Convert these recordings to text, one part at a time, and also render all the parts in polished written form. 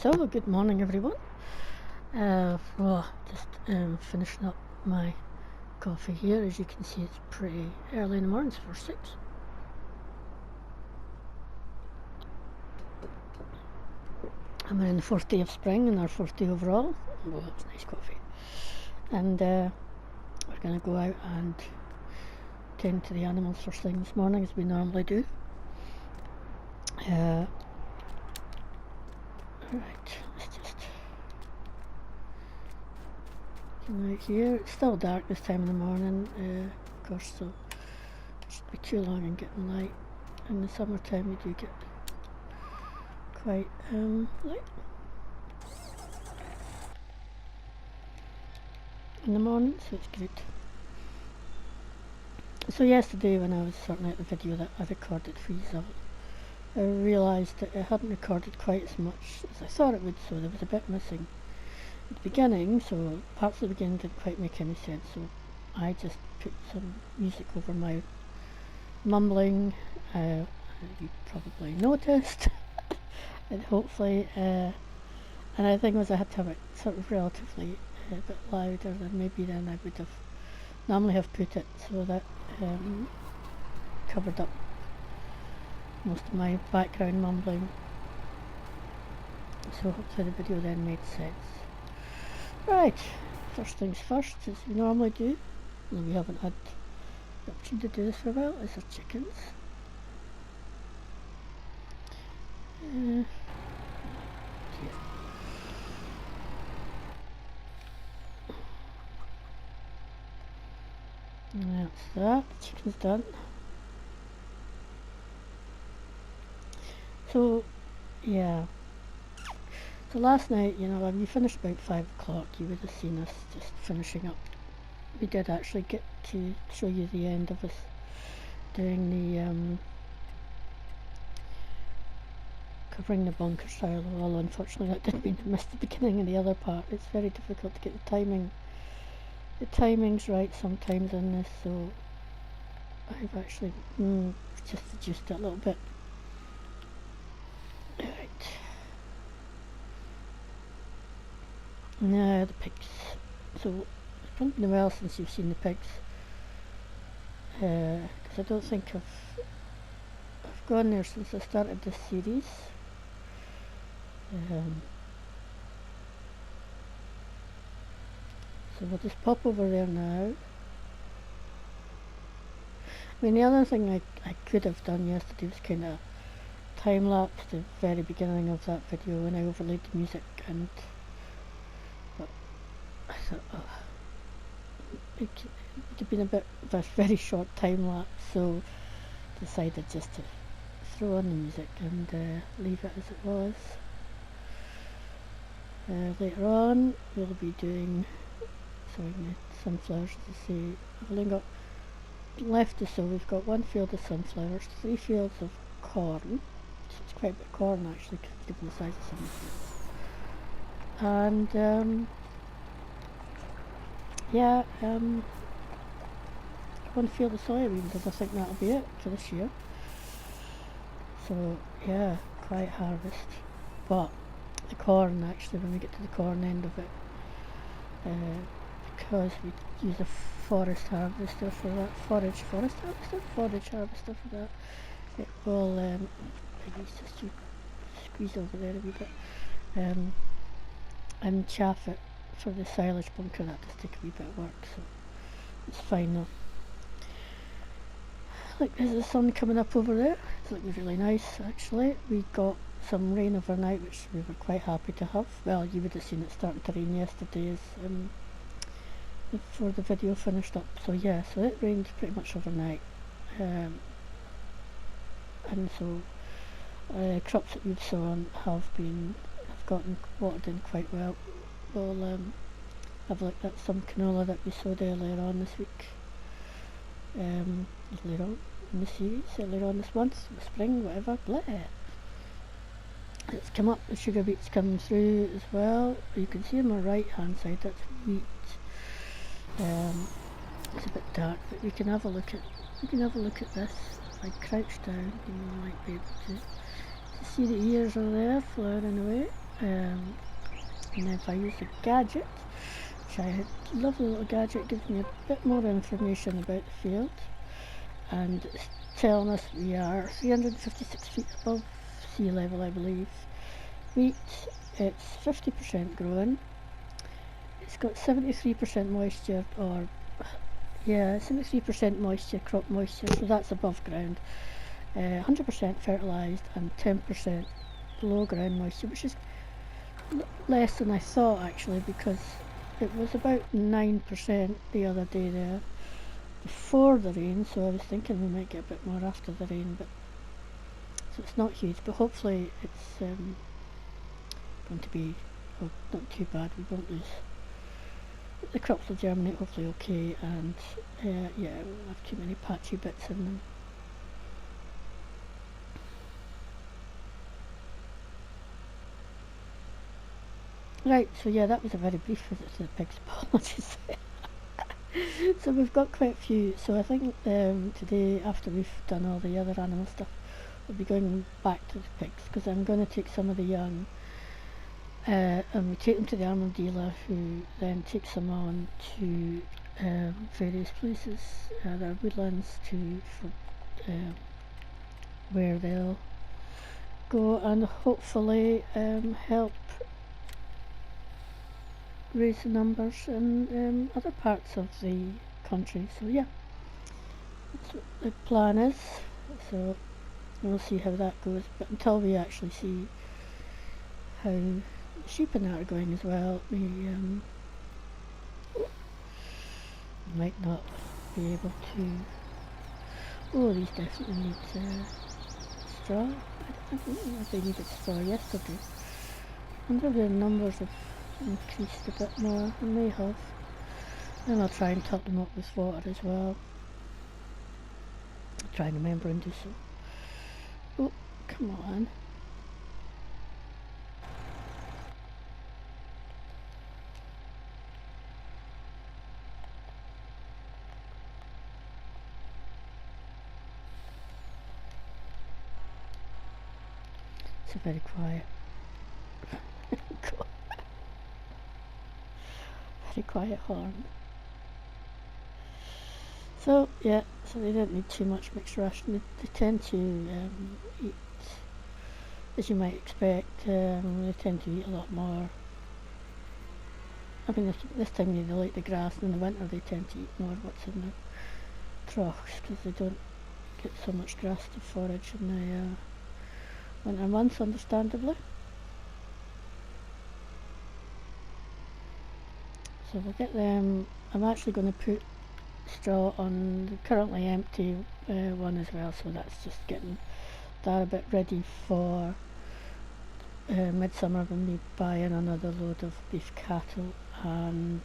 So, good morning everyone. Just finishing up my coffee here. As you can see, it's pretty early in the morning, it's 4:06. I'm in the fourth day of spring and our fourth day overall. Oh, that's nice coffee. And we're going to go out and tend to the animals first thing this morning, as we normally do. Right, let's just come out here. It's still dark this time in the morning, of course, so it shouldn't be too long in getting light. In the summertime, you do get quite light in the morning, so it's good. So yesterday, when I was sorting out the video that I recorded for you, I realised that it hadn't recorded quite as much as I thought it would, so there was a bit missing at the beginning, so parts of the beginning didn't quite make any sense, so I just put some music over my mumbling. You probably noticed, and hopefully, and I think was I had to have it sort of relatively a bit louder than maybe then I would have normally have put it, so that covered up most of my background mumbling, so hopefully the video then made sense. Right, first things first, as we normally do, and we haven't had the opportunity to do this for a while, is our chickens. That's that, the chicken's done. So, yeah. So last night, when we finished about 5 o'clock, you would have seen us just finishing up. We did actually get to show you the end of us doing the covering the bunker style, although unfortunately that did mean to miss the beginning and the other part. It's very difficult to get the timings right sometimes in this, so I've actually just adjusted it a little bit. Right. Now the pigs. So it's probably been a while since you've seen the pigs, because I don't think I've gone there since I started this series. So we'll just pop over there now. I mean, the other thing I could have done yesterday was kind of time lapse the very beginning of that video when I overlaid the music, but I thought, it would have been a bit of a very short time lapse, so decided just to throw on the music and leave it as it was. Later on we'll be doing sunflowers, to say. I've only got left to sow. We've got one field of sunflowers, 3 fields of corn. It's quite a bit of corn actually, given the size of some of the fields. And one field of soybeans, and I think that'll be it for this year. So yeah, quiet harvest. But the corn, actually, when we get to the corn end of it, because we use a forage harvester for that, forage harvester for that, it will maybe just to squeeze over there a wee bit, and chaff it for the silage bunker. That does take a wee bit of work, so it's fine though. Look, there's the sun coming up over there. It's looking really nice actually. We got some rain overnight, which we were quite happy to have. Well, you would have seen it starting to rain yesterday before the video finished up. So yeah, so it rained pretty much overnight, and so crops that we've sown have gotten watered in quite well. We'll have looked at some canola that we sowed earlier on this week, earlier on in the series, earlier on this month, spring, whatever, blah. It's come up, the sugar beet's coming through as well. You can see on my right hand side, that's wheat. It's a bit dark, but we can have a look at this. If I crouch down, you might be able to see the ears are there flowering away. And then if I use the gadget, which I love, the little gadget, gives me a bit more information about the field, and it's telling us we are 356 feet above sea level, I believe. Wheat, it's 50% growing. It's got 73% moisture, or yeah, 73% moisture, crop moisture, so that's above ground. 100% fertilised and 10% below ground moisture, which is less than I thought actually, because it was about 9% the other day there before the rain, so I was thinking we might get a bit more after the rain, but so it's not huge, but hopefully it's going to be not too bad. We won't lose, the crops will germinate hopefully okay, and yeah, we won't have too many patchy bits in them. Right, so yeah, that was a very brief visit to the pigs, apologies. So we've got quite a few, so I think today, after we've done all the other animal stuff, we'll be going back to the pigs, because I'm going to take some of the young, and we take them to the animal dealer, who then takes them on to various places, there are woodlands for where they'll go and hopefully help raise the numbers in other parts of the country. So yeah, that's what the plan is. So we'll see how that goes, but until we actually see how the sheep and that are going as well, we might not be able to. Oh, these definitely need straw. I don't know if they needed straw yesterday. I wonder if the numbers have increased a bit more. They may have. And I'll try and top them up with water as well. I'll try and remember and do so. Oh, come on. It's a very quiet. Very quiet horn. So yeah, so they don't need too much mixed ration. They tend to eat, as you might expect. They tend to eat a lot more. I mean, this time they like the grass, and in the winter they tend to eat more what's in the troughs, because they don't get so much grass to forage in the winter months, understandably. So we'll get them. I'm actually going to put straw on the currently empty one as well, so that's just getting that a bit ready for midsummer, when we buy in another load of beef cattle, and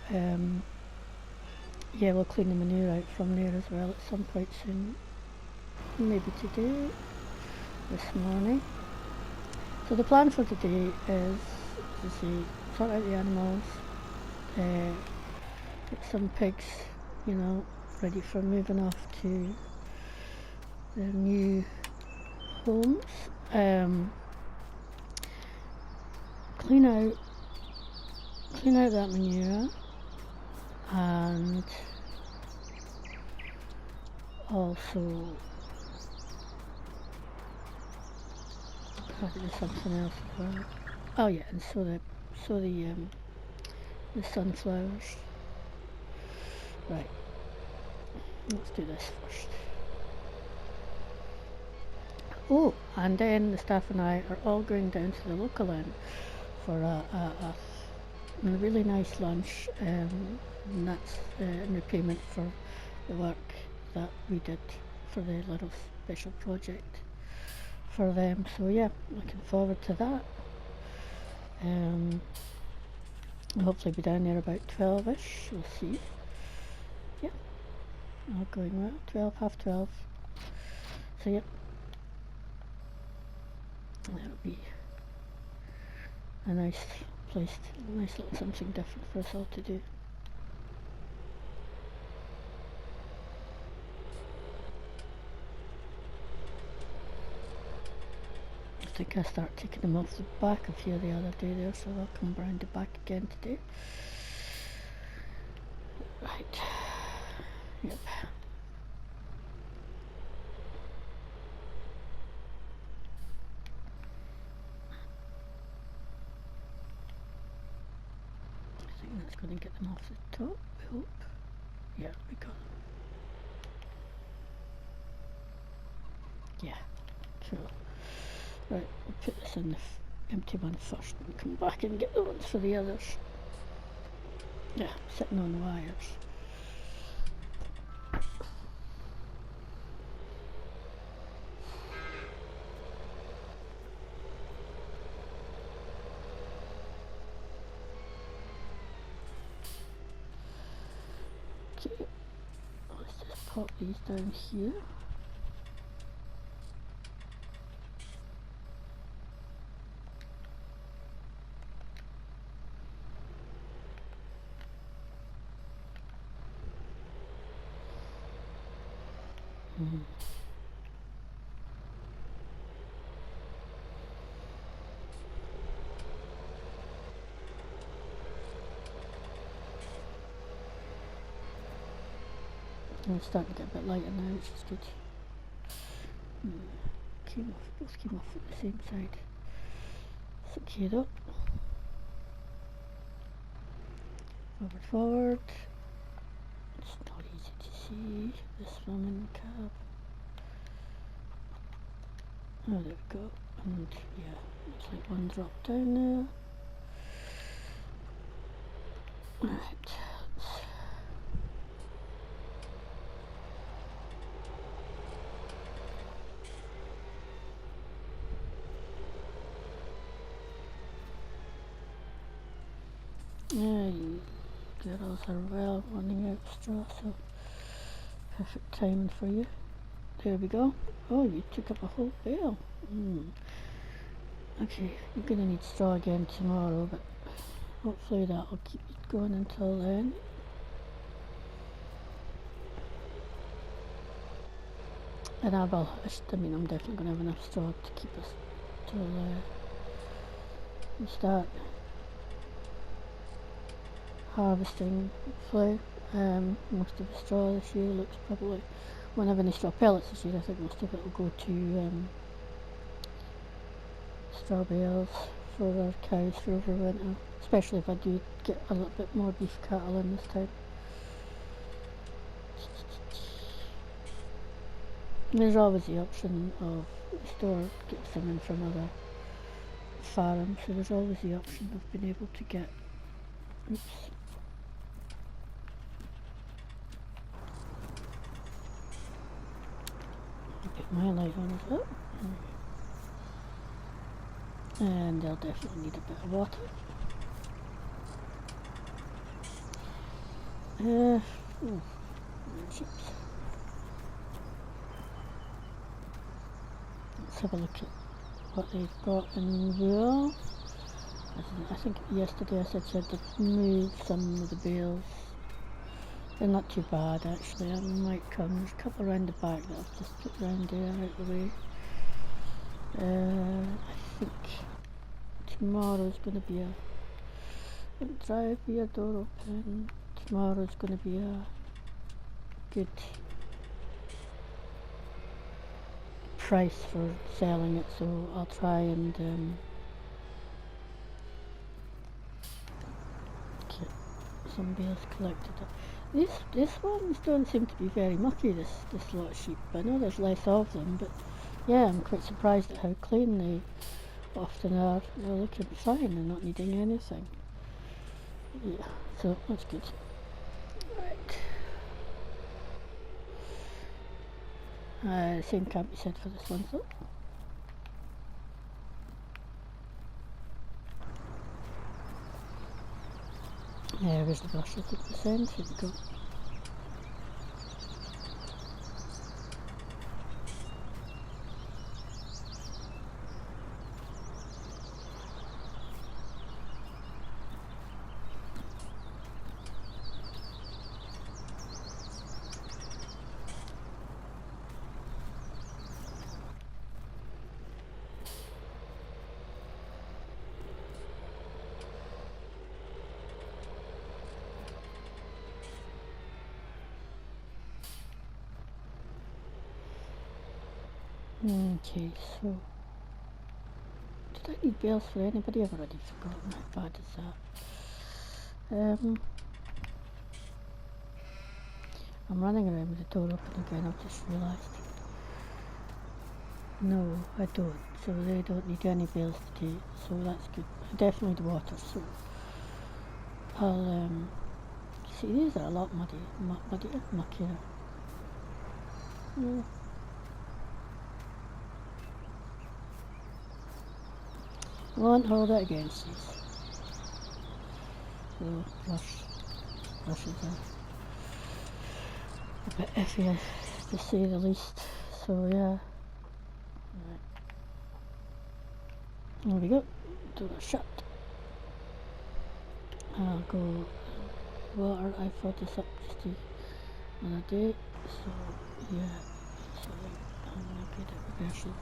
yeah, we'll clean the manure out from there as well at some point soon, maybe today, this morning. So the plan for today is to see, sort out the animals, get some pigs, ready for moving off to their new homes. Clean out that manure, and also probably do something else as well. Oh yeah, and sow the sunflowers. Right, let's do this first. Oh, and then the staff and I are all going down to the local inn for a really nice lunch, and that's in repayment for the work that we did for the little special project for them. So yeah, looking forward to that. I'll hopefully be down there about 12ish, we'll see. Yeah, all going well, 12, half 12. So yep, that'll be a nice place, a nice little something different for us all to do. think I started taking them off the back of here the other day there, so I'll come round the back again today. Right. Yep. I think that's going to get them off the top, I hope. Yeah, we got them. Yeah, cool. Right, we'll put this in the empty one first and come back and get the ones for the others. Yeah, sitting on wires. Okay, let's just pop these down here. It's starting to get a bit lighter now, which is good. Both came off at the same side. Secure up. Forward. It's not easy to see this one in the cab. Oh, there we go. And yeah, looks like one drop down there. Right. Yeah, you girls are well running out of straw, so perfect timing for you. There we go. Oh, you took up a whole bale. Okay, you're going to need straw again tomorrow, but hopefully that'll keep you going until then. And I'm definitely going to have enough straw to keep us till we start harvesting hopefully. Most of the straw this year looks probably, won't have any straw pellets this year. I think most of it will go to straw bales for our cows for overwinter, especially if I do get a little bit more beef cattle in this time. And there's always the option of the store gets them in from other farms, so there's always the option of being able to get, get my light on as well. And they'll definitely need a bit of water. Chips. Let's have a look at what they've got in wool. I think yesterday I said she had to move some of the bales. They're not too bad actually. I might come. There's a couple around the back that I've just put round there out the way. I think tomorrow's going to be drive your door open. Tomorrow's going to be a good price for selling it, so I'll try and get some bales collected. These ones don't seem to be very mucky, this lot of sheep. I know there's less of them, but yeah, I'm quite surprised at how clean they often are. They're looking fine and not needing anything. Yeah, so that's good. Right. Same can't be said for this one though. There's the brush I took this end. Here we go. Okay, so did I need bells for anybody? I've already forgotten. How bad is that? I'm running around with the door open again. I've just realised. No, I don't. So they don't need any bells today. So that's good. I definitely need water. So I'll see. These are a lot muddier, muckier. Yeah. Won't hold it against these. So brush is a bit iffy to say the least. So yeah. Right. There we go. Door shut. I'll go water. I filled this up just the other day. So yeah. So I'm gonna get it reversing.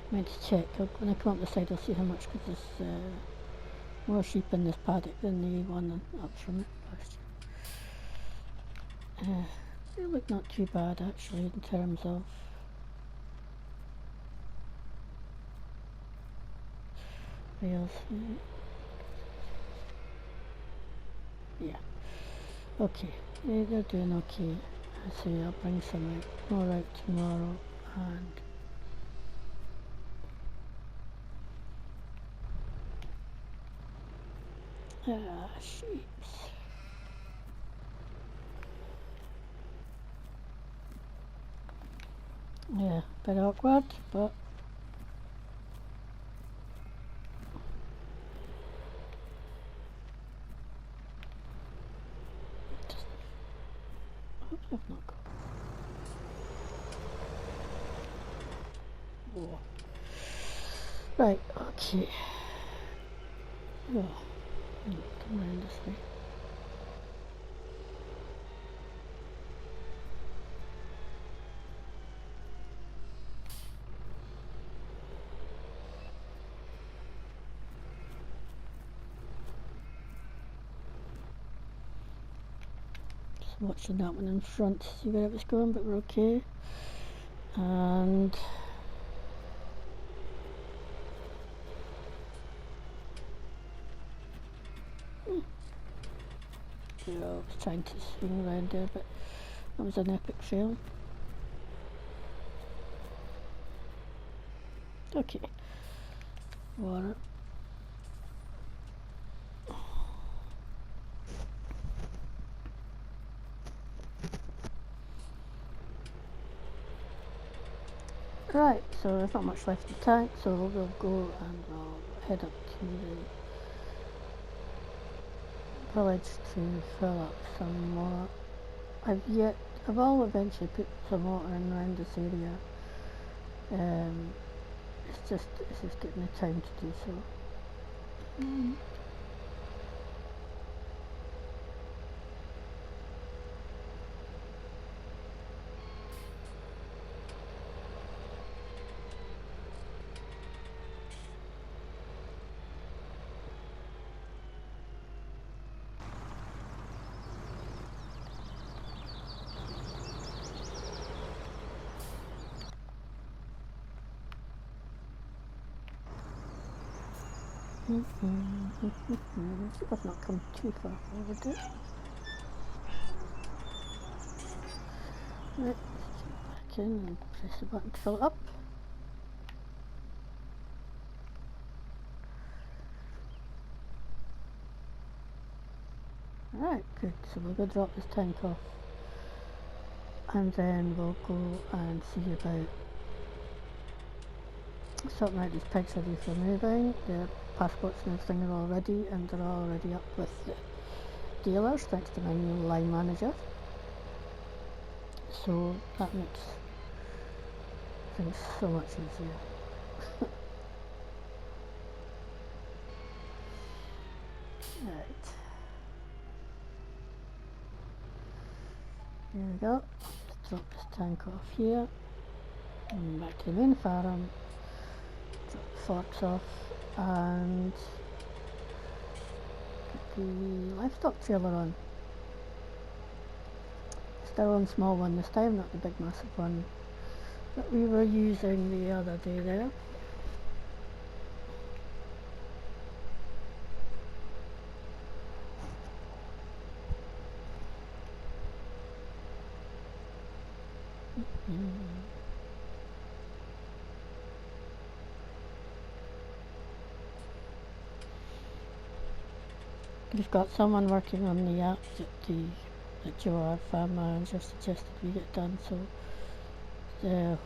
I meant to check. When I come up the side, I'll see how much, because there's more sheep in this paddock than the one up from it last year. They look not too bad actually in terms of rails. Yeah. Okay. They're doing okay. I say I'll bring some more out tomorrow and sheeps. Yeah, bit awkward, but I've not got. Oh. Right, okay. Oh, come around this way. Just watching that one in front to see where it was going, but we're okay. And I was trying to swing around there, but that was an epic fail. Okay. Water. Right, so there's not much left in the tank, so we'll go and we'll head up to the village to fill up some more. I will eventually put some water in around this area. It's just getting the time to do so. I've not come too far forward it. Right, back in and press the button to fill it up. Right, good. So we'll go drop this tank off, and then we'll go and see about sorting out these pigs ready for moving. Their passports and everything are all ready, and they're already up with the dealers thanks to my new line manager. So that makes things so much easier. Right. Here we go. Just drop this tank off here. And back to the main farm. Drop forks off and get the livestock trailer on. Still on small one this time, not the big massive one that we were using the other day there. We've got someone working on the app that Joe, our farm manager, suggested we get done, so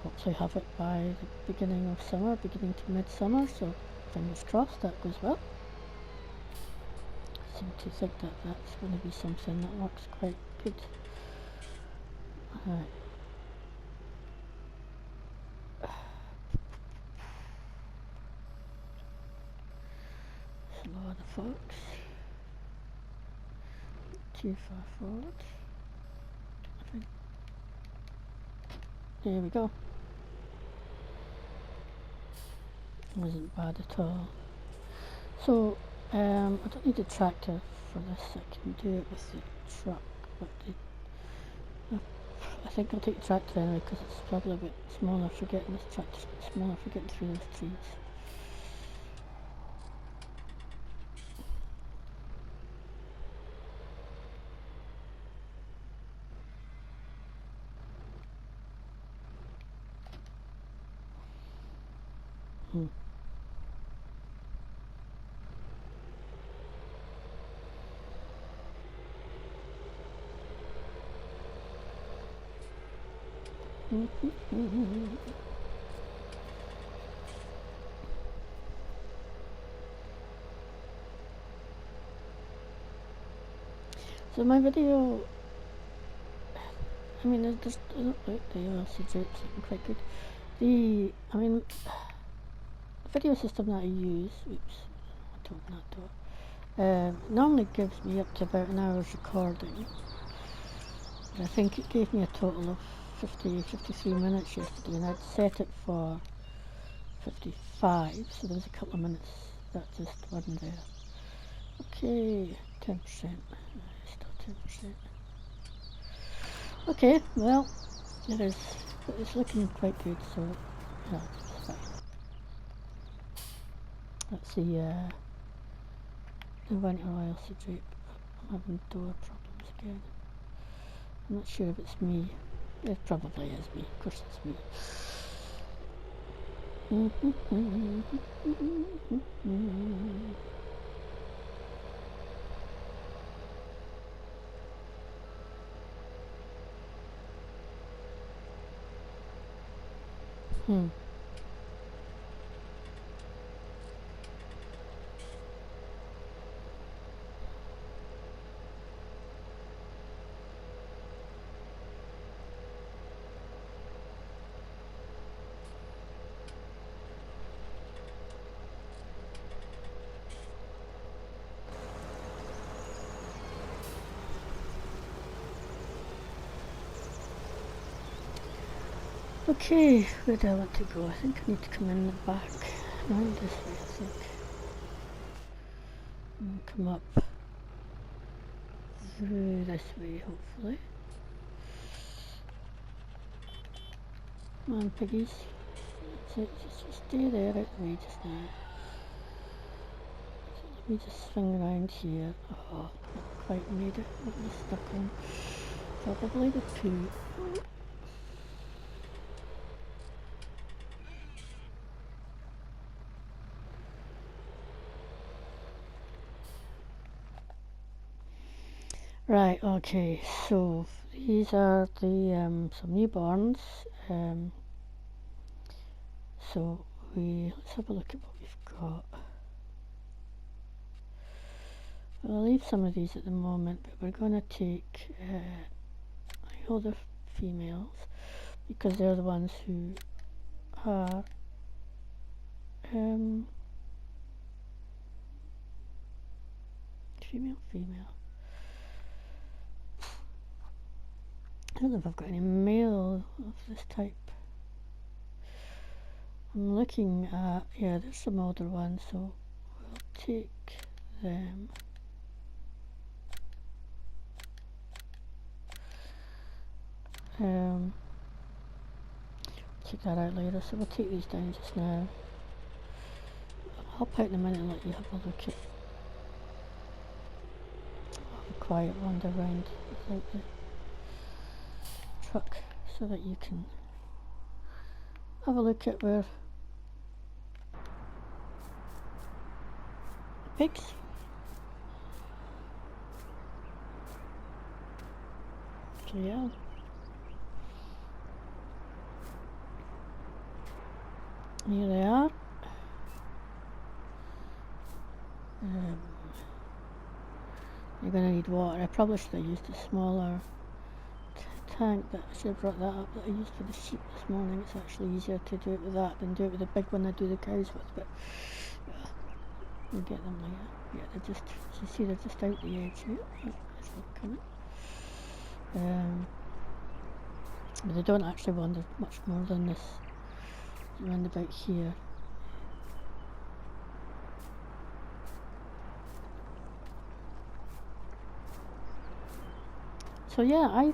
hopefully have it by the beginning of summer, beginning to midsummer, so fingers crossed that goes well. I seem to think that that's going to be something that works quite good. Right. Slow the fox. Too far forward. There we go. Wasn't bad at all. So I don't need a tractor for this. I can do it with the truck, but I think I'll take the tractor anyway because it's probably a bit smaller for getting this tractor smaller for getting through those trees. So my video, I mean, there's the LC drapes looking quite good. The video system that I use, oops, I told that door, normally gives me up to about an hour's recording. But I think it gave me a total of 53 minutes yesterday, and I'd set it for 55, so there was a couple of minutes that just wasn't there. Okay, 10%, still 10%. Okay, well, it's looking quite good, so yeah, it's fine. That's the winter oil drape. I'm having door problems again. I'm not sure if it's me. It probably is me. Of course it's me. Okay, where do I want to go? I think I need to come in the back. Around this way, I think. And come up through this way, hopefully. Come on, piggies. Just stay there out the way just now. Let me just swing around here. Oh, not quite made it. What was stuck on? Probably the poo. Right, okay, so these are the some newborns. So let's have a look at what we've got. I'll leave some of these at the moment, but we're going to take the older females because they're the ones who are female. I don't know if I've got any male of this type. I'm looking at, yeah, there's some older ones, so we'll take them. Check that out later, so we'll take these down just now. I'll hop out in a minute and let you have a look at a quiet wander around without the truck, so that you can have a look at where the pigs. So yeah. Here they are. You're going to need water. I probably should have used a smaller tank. That I should have brought that up that I used for the sheep this morning. It's actually easier to do it with that than do it with the big one I do the cows with. But yeah, we'll get them later. Yeah, they're just, you see, they're just out the edge here. That's all coming. But they don't actually wander much more than this round about here. So yeah,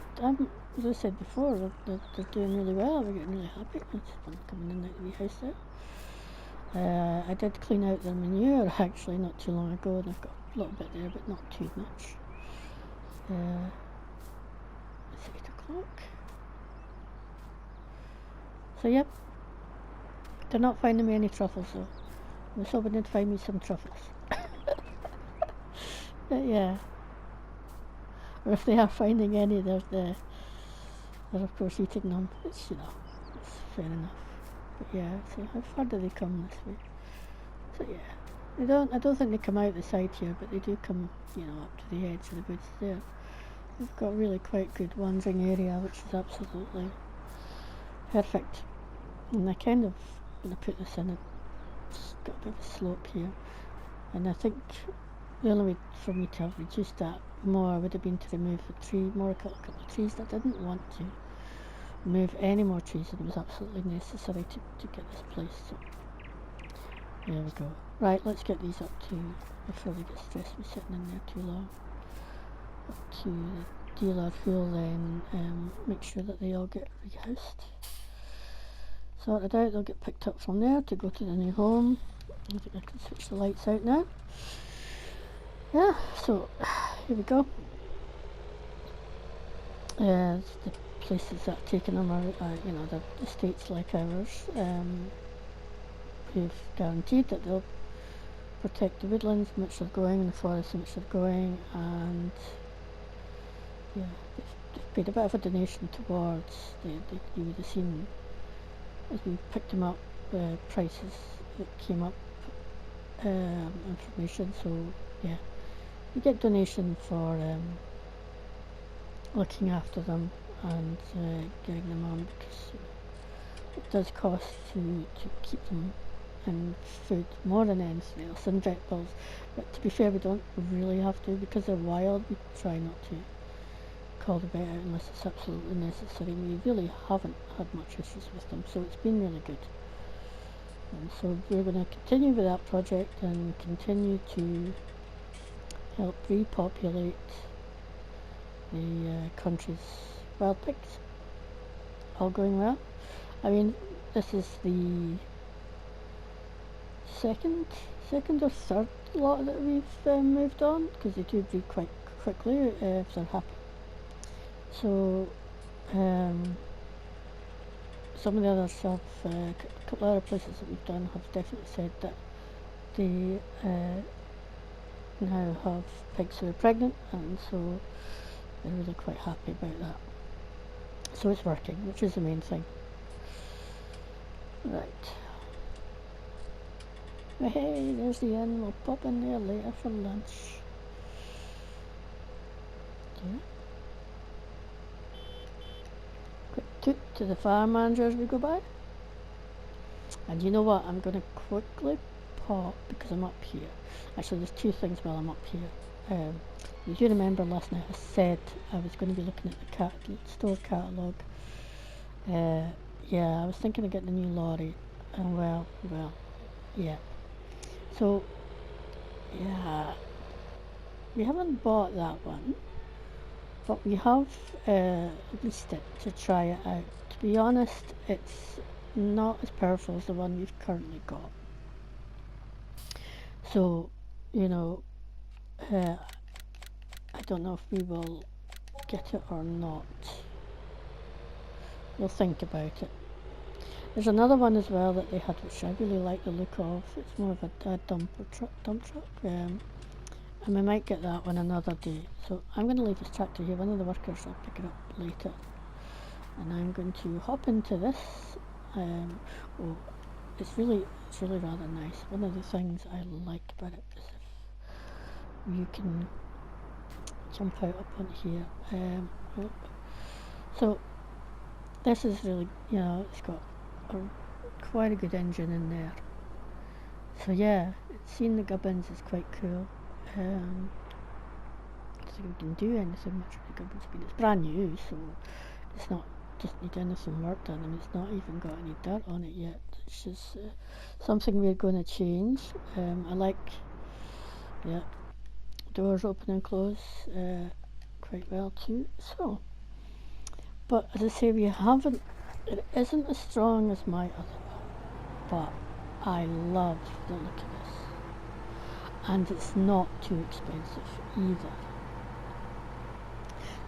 as I said before, they're doing really well. We're getting really happy. There's one coming in out of the house there. I did clean out their manure actually not too long ago, and I've got a little bit there, but not too much. It's 8 o'clock. So yep, they're not finding me any truffles though. I was hoping they'd find me some truffles. But yeah. Or if they are finding any, they're of course eating them. It's, you know, it's fair enough. But yeah, so how far do they come this way? So yeah, I don't think they come out the side here, but they do come, you know, up to the edge of the woods there. They've got really quite good wandering area, which is absolutely perfect. And I kind of, when I put this in, it's got a bit of a slope here, and I think the only way for me to have reduced that more would have been to remove a couple of trees. I didn't want to remove any more trees, and it was absolutely necessary to get this place. So there we go. Right, let's get these up to, before they get stressed with sitting in there too long, up to the dealer, who'll then make sure that they all get rehoused. Sorted out, they'll get picked up from there to go to the new home. I think I can switch the lights out now. Yeah, so here we go. The places that are taking them are, you know, the estates like ours, who've guaranteed that they'll protect the woodlands in which they're going and the forests in which they're going, and yeah, they've paid a bit of a donation towards you would have seen as we picked them up, prices that came up, information. So yeah, you get donation for looking after them and getting them on, because it does cost to keep them in food more than anything else, and vet bills. But to be fair, we don't really have to, because they're wild. We try not to call the vet out unless it's absolutely necessary. We really haven't had much issues with them, so it's been really good. And so we're going to continue with that project and continue to help repopulate the country's wild pigs. All going well. I mean, this is the second or third lot that we've moved on, because they do breed quite quickly if they're happy. So some of the others have, a couple of other places that we've done have definitely said that they now have pigs who are pregnant, and so they're really quite happy about that. So it's working, which is the main thing. Right. Hey, there's the inn. We'll pop in there later for lunch. Yeah. Quick toot to the fire manager as we go by. And you know what? I'm going to quickly pop, because I'm up here. Actually, there's two things while I'm up here. You do remember last night I said I was going to be looking at the store catalogue. Yeah, I was thinking of getting a new lorry. And well, yeah. So, yeah, we haven't bought that one, but we have leased it to try it out. To be honest, it's not as powerful as the one we've currently got. So, you know, I don't know if we will get it or not. We'll think about it. There's another one as well that they had, which I really like the look of. It's more of a dump truck. And we might get that one another day. So I'm going to leave this tractor here. One of the workers will pick it up later. And I'm going to hop into this. Oh, it's really rather nice. One of the things I like about it is if you can jump out up on here. So this is really, you know, it's got quite a good engine in there. So yeah, seeing the gubbins is quite cool. I don't think we can do anything much with the gubbins. It's brand new, so it's not doesn't need anything work done. I mean, it's not even got any dirt on it yet. It's just something we're going to change. I like, yeah, doors open and close quite well too. So, but as I say, we haven't. It isn't as strong as my other one, but I love the look of this, and it's not too expensive either.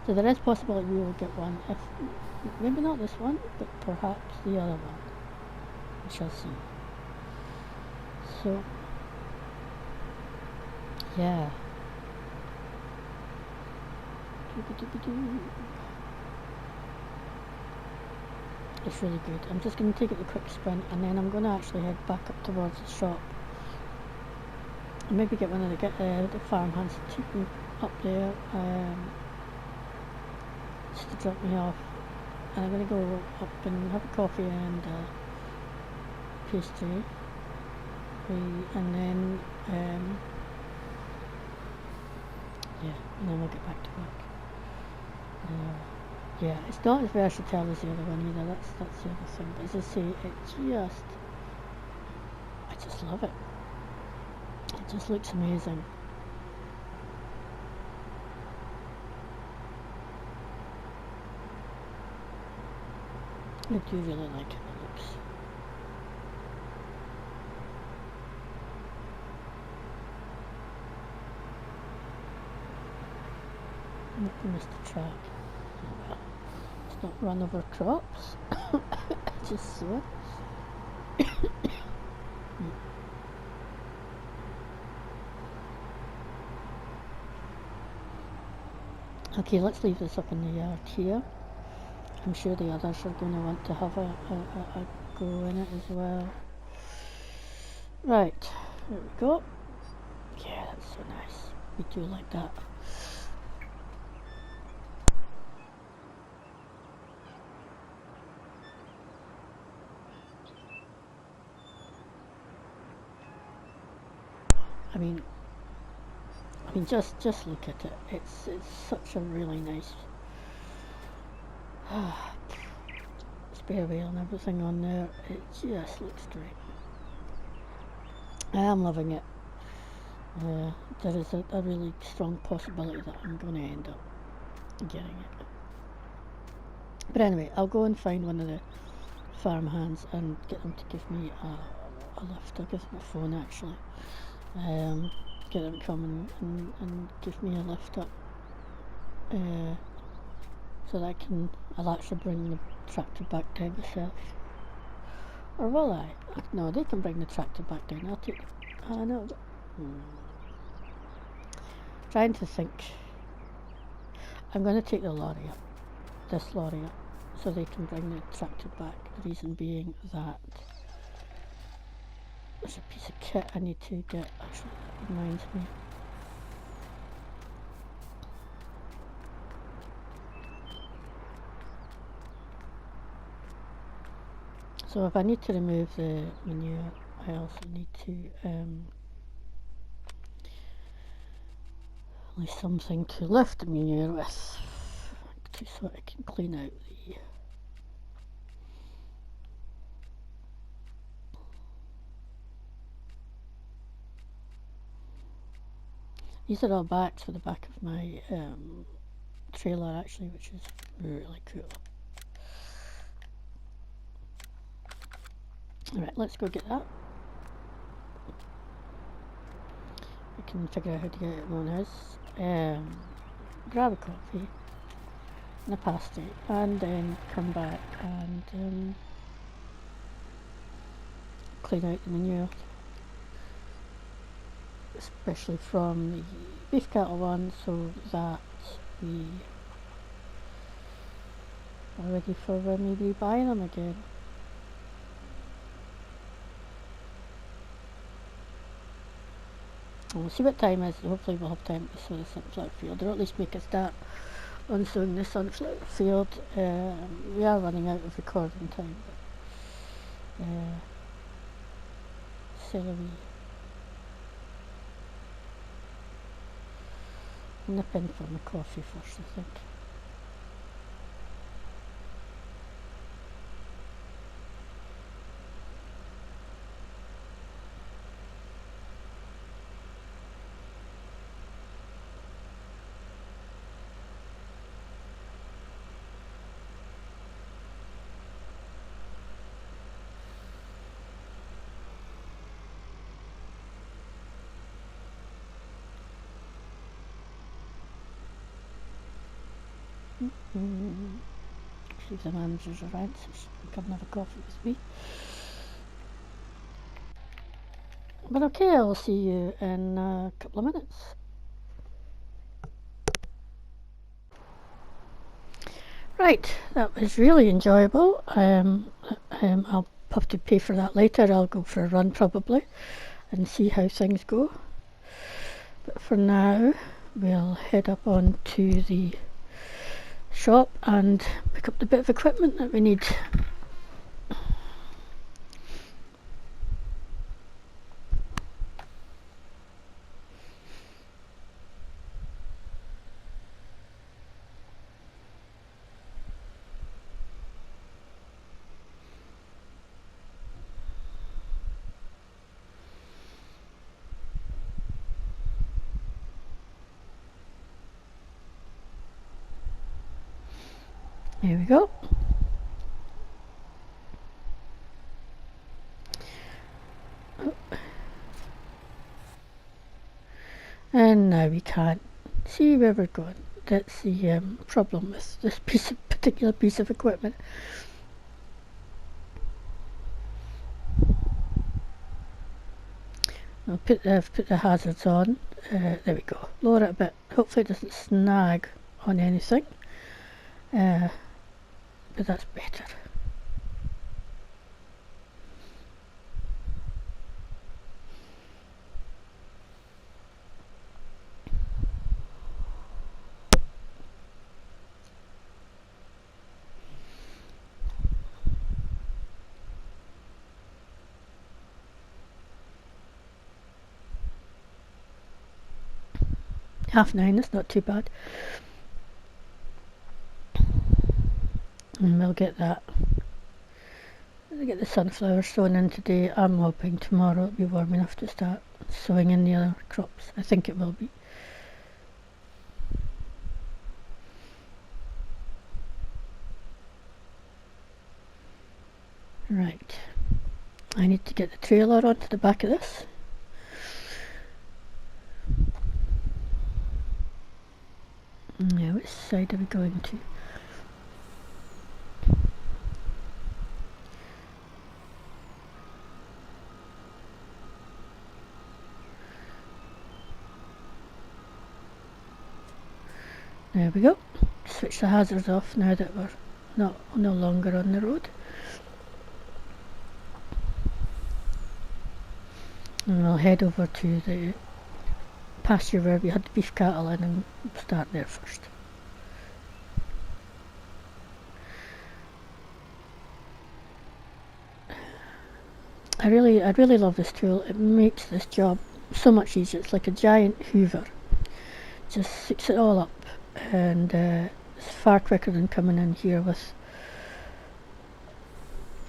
So there is possibility we will get one, if maybe not this one, but perhaps the other one. We shall see. So, yeah. It's really good. I'm just going to take it the quick sprint, and then I'm going to actually head back up towards the shop. And maybe get one of the farmhands to take me up there, just to drop me off. And I'm going to go up and have a coffee and pastry. And then, yeah, and then we'll get back to work. Yeah, it's not as versatile as the other one either, that's the other thing. But as I say, I just love it. It just looks amazing. I do really like how it looks. Not missed the track. Well, it's not run over crops. Just so. Okay, let's leave this up in the yard here. I'm sure the others are going to want to have a go in it as well. Right, there we go. Yeah, that's so nice. We do like that. I mean, just look at it. It's such a really nice spare wheel and everything on there. It just looks great. I am loving it. There is a really strong possibility that I'm going to end up getting it. But anyway, I'll go and find one of the farm hands and get them to give me a lift. I'll give them a phone actually. Get them to come and give me a lift up, so that I'll actually bring the tractor back down myself. Or will I? No, they can bring the tractor back down. I'll take. No. Trying to think. I'm going to take the lorry up. This lorry up, so they can bring the tractor back. The reason being that there's a piece of kit I need to get. Actually, that reminds me. So if I need to remove the manure, I also need to something to lift the manure with, so I can clean out These are all backs for the back of my trailer actually, which is really cool. Alright, let's go get that. I can figure out how to get it one is. Grab a coffee and a pasty and then come back and clean out the manure. Especially from the beef cattle one, so that we are ready for when we buy them again. And we'll see what time it is. Hopefully we'll have time to sow the sunflower field, or at least make a start on sowing the sunflower field. We are running out of recording time, but celery. Nip in for my coffee first, I think. See if the manager's around, so she can come and have a coffee with me. But okay, I'll see you in a couple of minutes. Right, that was really enjoyable. I'll have to pay for that later. I'll go for a run probably and see how things go. But for now, we'll head up on to the shop and pick up the bit of equipment that we need. Here we go. And now we can't see where we're going. That's the problem with this particular piece of equipment. I've put the hazards on. There we go. Lower it a bit. Hopefully it doesn't snag on anything. But that's better. Half 9, that's not too bad. And we'll get that. We'll get the sunflower sown in today. I'm hoping tomorrow it'll be warm enough to start sowing in the other crops. I think it will be. Right. I need to get the trailer onto the back of this. Now, which side are we going to? There we go. Switch the hazards off now that we're no longer on the road. And we'll head over to the pasture where we had the beef cattle in and start there first. I really love this tool. It makes this job so much easier. It's like a giant hoover. Just sticks it all up, and it's far quicker than coming in here with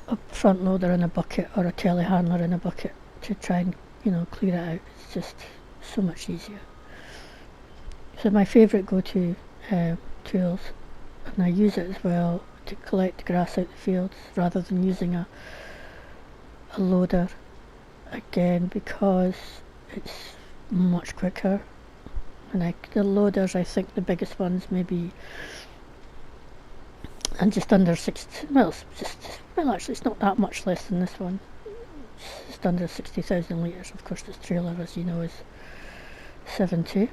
a front loader in a bucket or a telehandler in a bucket to try and clear it out. It's just so much easier. So my favourite go-to tools, and I use it as well to collect grass out the fields rather than using a loader, again because it's much quicker. And the loaders, I think the biggest ones maybe, and just under 60, well actually it's not that much less than this one. It's just under 60,000 litres. Of course this trailer, as you know, is 70.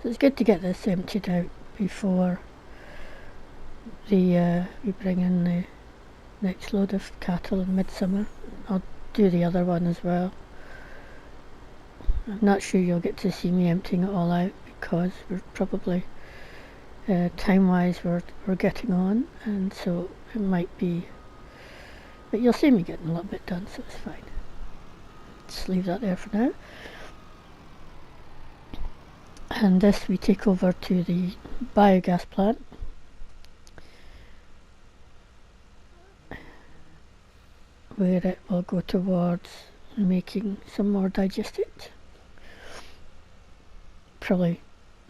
So it's good to get this emptied out before we bring in the next load of cattle in midsummer. I'll do the other one as well. I'm not sure you'll get to see me emptying it all out because we're probably time-wise we're getting on, and so it might be, but you'll see me getting a little bit done, so it's fine. Just leave that there for now. And this we take over to the biogas plant, where it will go towards making some more digestate. Probably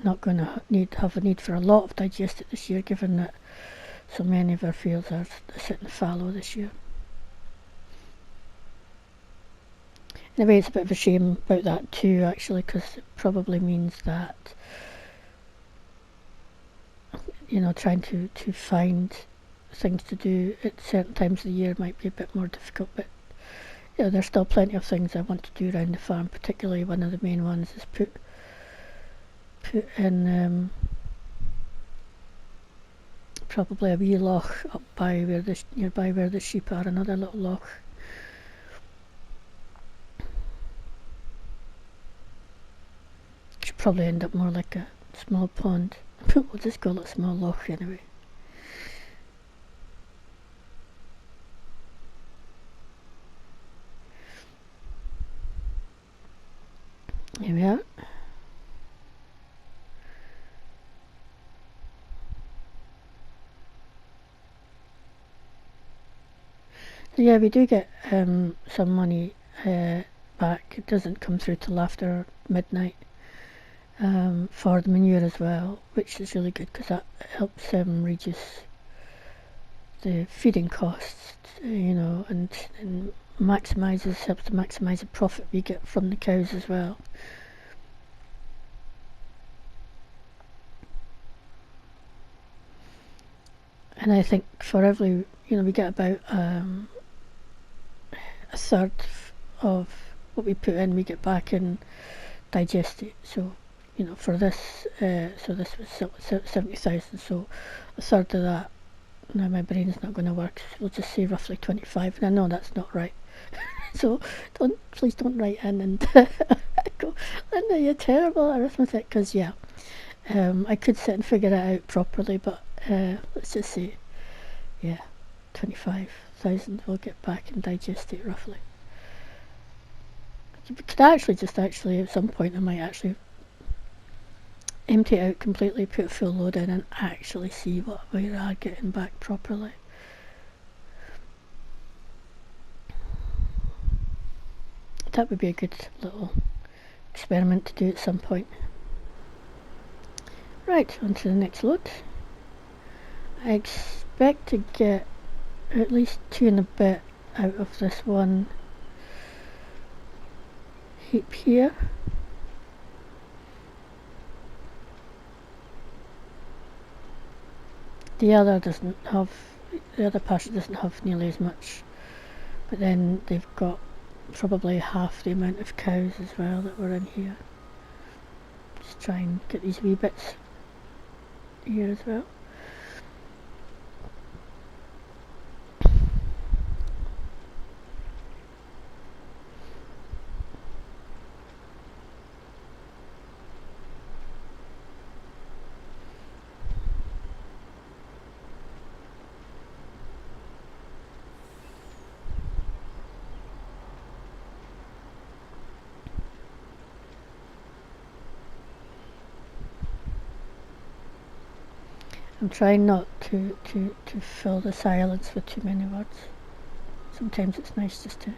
not going to have a need for a lot of digestate this year, given that so many of our fields are sitting fallow this year. In a way, it's a bit of a shame about that too, actually, because it probably means that, you know, trying to find things to do at certain times of the year might be a bit more difficult, but you know, there's still plenty of things I want to do around the farm. Particularly one of the main ones is put in probably a wee loch up by nearby where the sheep are, another little loch. Should probably end up more like a small pond. We'll just call it a small loch anyway. Here we are. So yeah, we do get some money back. It doesn't come through till after midnight for the manure as well, which is really good because that helps reduce the feeding costs, you know, and helps to maximise the profit we get from the cows as well. And I think for every, you know, we get about a third of what we put in we get back in digestate. So, you know, for this, so this was 70,000, so a third of that, now my brain's not going to work, so we'll just say roughly 25, and I know that's not right. So please don't write in and go, Linda, you're terrible at arithmetic, because yeah, I could sit and figure it out properly, but let's just say, yeah, 25,000 we'll get back in digestate roughly. You could actually at some point I might actually empty it out completely, put a full load in and actually see what we are getting back properly. That would be a good little experiment to do at some point. Right, on to the next load. I expect to get at least 2 and a bit out of this one heap here. The other pasture doesn't have nearly as much, but then they've got probably half the amount of cows as well that were in here. Just try and get these wee bits here as well. I'm trying not to fill the silence with too many words. Sometimes it's nice just to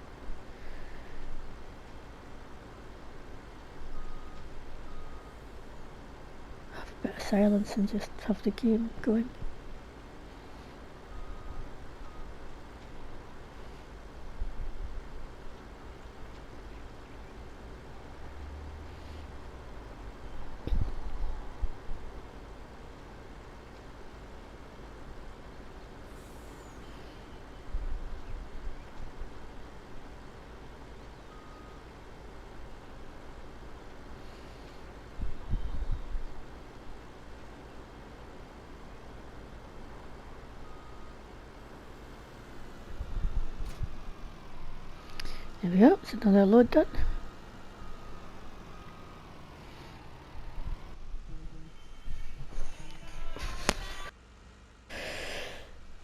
have a bit of silence and just have the game going. There we go, it's another load done.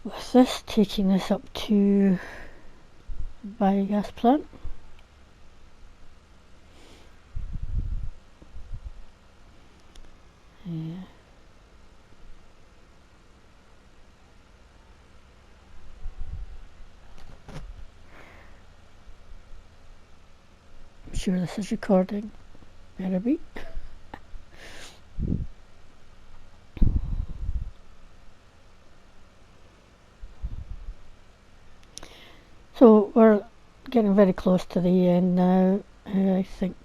With this, taking this up to the biogas plant. Yeah. I'm sure this is recording. Better be. So we're getting very close to the end now. I think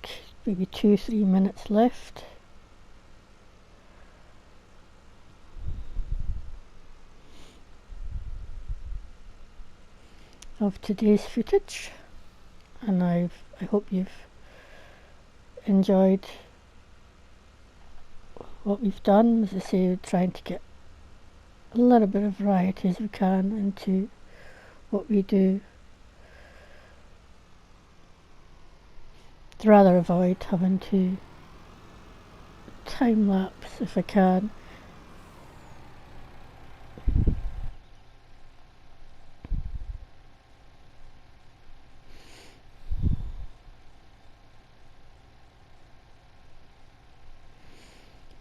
maybe 2-3 minutes left. Of today's footage, and I hope you've enjoyed what we've done. As I say, we're trying to get a little bit of variety as we can into what we do. I'd rather avoid having to time lapse if I can.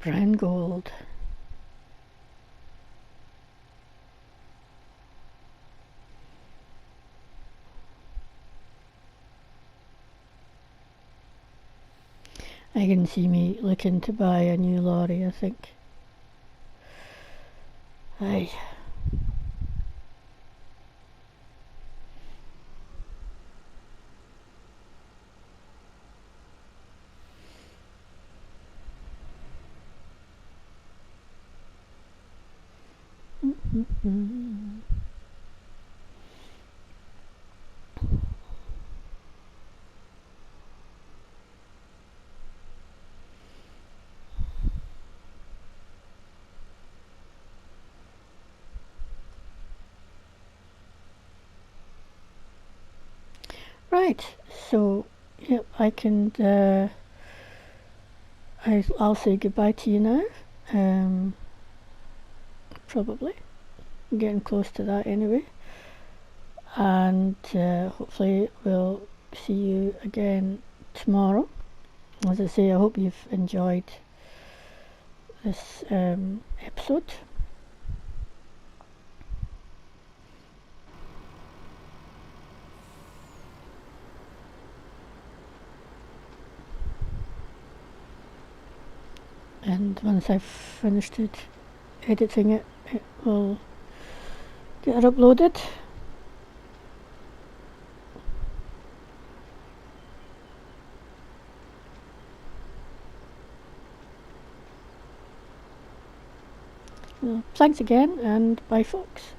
Brown gold. I can see me looking to buy a new lorry, I think. Aye. Right, so yep, I'll say goodbye to you now. Probably. I'm getting close to that anyway. And hopefully we'll see you again tomorrow. As I say, I hope you've enjoyed this episode. And once I've finished editing it, it will get it uploaded. Well, thanks again, and bye folks.